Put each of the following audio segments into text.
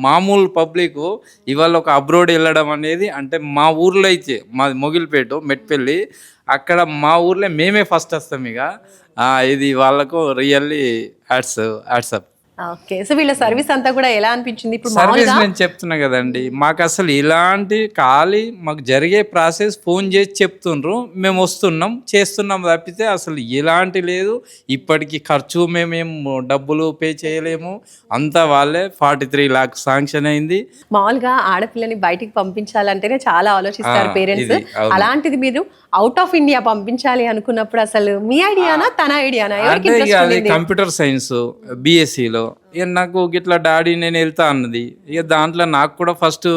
మామూలు పబ్లిక్ ఇవాళ ఒక అబ్రోడ్ వెళ్ళడం అనేది అంటే మా ఊర్లో అయితే మాది మొగిలిపేట మెట్పల్లి అక్కడ మా ఊర్లో మేమే ఫస్ట్ వస్తాం ఇక ఇది వాళ్ళకు రియల్లీ యాడ్సప్. ఓకే. సో వీళ్ళ సర్వీస్ అంతా కూడా ఎలా అనిపించింది? ఇప్పుడు సర్వీస్ మామూలుగా నేను చెప్తున్నా కదండి, మాకు అసలు ఇలాంటి మాకు జరిగే ప్రాసెస్ ఫోన్ చేసి చెప్తుండ్రు, మేము వస్తున్నాం చేస్తున్నాం తప్పితే అసలు ఎలాంటి లేదు. ఇప్పటికి ఖర్చు మేమేం డబ్బులు పే చేయలేము, అంతా వాళ్ళే 43 lakhs శాంక్షన్ అయింది. మామూలుగా ఆడపిల్లని బయటికి పంపించాలంటేనే చాలా ఆలోచిస్తారు పేరెంట్స్. ఇది అవును. అలాంటిది మీరు అవుట్ ఆఫ్ ఇండియా పంపించాలి అనుకున్నప్పుడు అసలు మీ ఐడియానా తన ఐడియానా? ఎవరికి అంటే ఇక ఇంట్రెస్ట్ అది ఉండింది? కంప్యూటర్ సైన్స్ బీఎస్సీలో ఇక నాకు గిట్లా డాడీ నేను వెళ్తా అన్నది. ఇక దాంట్లో నాకు కూడా ఫస్ట్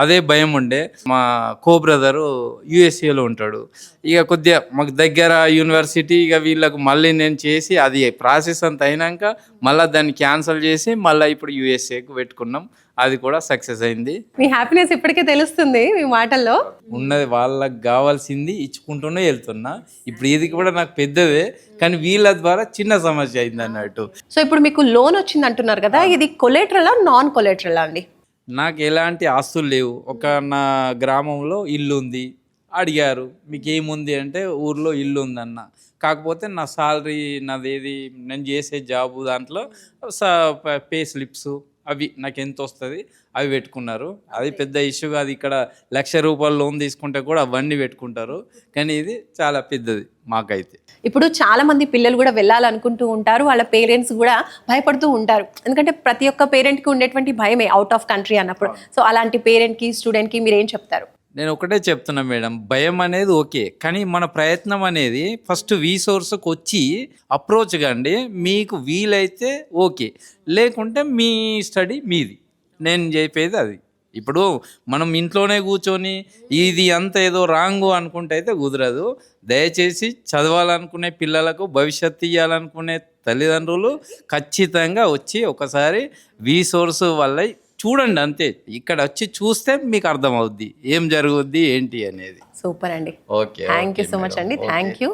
అదే భయం ఉండే. మా కో బ్రదరు యుఎస్ఏలో ఉంటాడు, ఇక కొద్దిగా మాకు దగ్గర యూనివర్సిటీ, ఇక వీళ్ళకు మళ్ళీ నేను చేసి అది ప్రాసెస్ అంత అయినాక మళ్ళీ దాన్ని క్యాన్సిల్ చేసి మళ్ళీ ఇప్పుడు యుఎస్ఏకు పెట్టుకున్నాం. అది కూడా సక్సెస్ అయింది. మీ హ్యాపీనెస్ ఇప్పటికే తెలుస్తుంది మీ మాటల్లో. ఉన్నది వాళ్ళకి కావాల్సింది ఇచ్చుకుంటూనే వెళ్తున్నా. ఇప్పుడు ఇది కూడా నాకు పెద్దదే, కానీ వీళ్ళ ద్వారా చిన్న సమస్య అయింది అన్నట్టు. సో ఇప్పుడు మీకు లోన్ వచ్చింది అంటున్నారు కదా, ఇది కొలేటరలా నాన్ కొలేటరలా అండి? నాకు ఎలాంటి ఆస్తులు లేవు. ఒక నా గ్రామంలో ఇల్లు ఉంది. అడిగారు మీకు ఏముంది అంటే ఊర్లో ఇల్లు ఉందన్న. కాకపోతే నా సాలరీ నాదేది నేను చేసే జాబు దాంట్లో పే స్లిప్స్ అవి నాకు ఎంత వస్తుంది అవి పెట్టుకున్నారు. అది పెద్ద ఇష్యూ కాదు. ఇక్కడ ₹1,00,000 లోన్ తీసుకుంటే కూడా అవన్నీ పెట్టుకుంటారు, కానీ ఇది చాలా పెద్దది మాకైతే. ఇప్పుడు చాలా మంది పిల్లలు కూడా వెళ్ళాలనుకుంటూ ఉంటారు, వాళ్ళ పేరెంట్స్ కూడా భయపడుతూ ఉంటారు. ఎందుకంటే ప్రతి ఒక్క పేరెంట్కి ఉండేటువంటి భయమే అవుట్ ఆఫ్ కంట్రీ అన్నప్పుడు. సో అలాంటి పేరెంట్కి స్టూడెంట్కి మీరు ఏం చెప్తారు? నేను ఒకటే చెప్తున్నా మేడం, భయం అనేది ఓకే, కానీ మన ప్రయత్నం అనేది ఫస్ట్ సోర్స్కి వచ్చి అప్రోచ్ కండి. మీకు వీలైతే ఓకే, లేకుంటే మీ స్టడీ మీది. నేను చెప్పేది అది. ఇప్పుడు మనం ఇంట్లోనే కూర్చొని ఇది అంత ఏదో రాంగు అనుకుంటే అయితే కుదరదు. దయచేసి చదవాలనుకునే పిల్లలకు భవిష్యత్తు ఇవ్వాలనుకునే తల్లిదండ్రులు ఖచ్చితంగా వచ్చి ఒకసారి సోర్స్ వల్ల చూడండి అంతే. ఇక్కడ వచ్చి చూస్తే మీకు అర్థమవుద్ది ఏం జరుగుద్ది ఏంటి అనేది. సూపర్ అండి. Okay, thank you so much అండి. Thank you.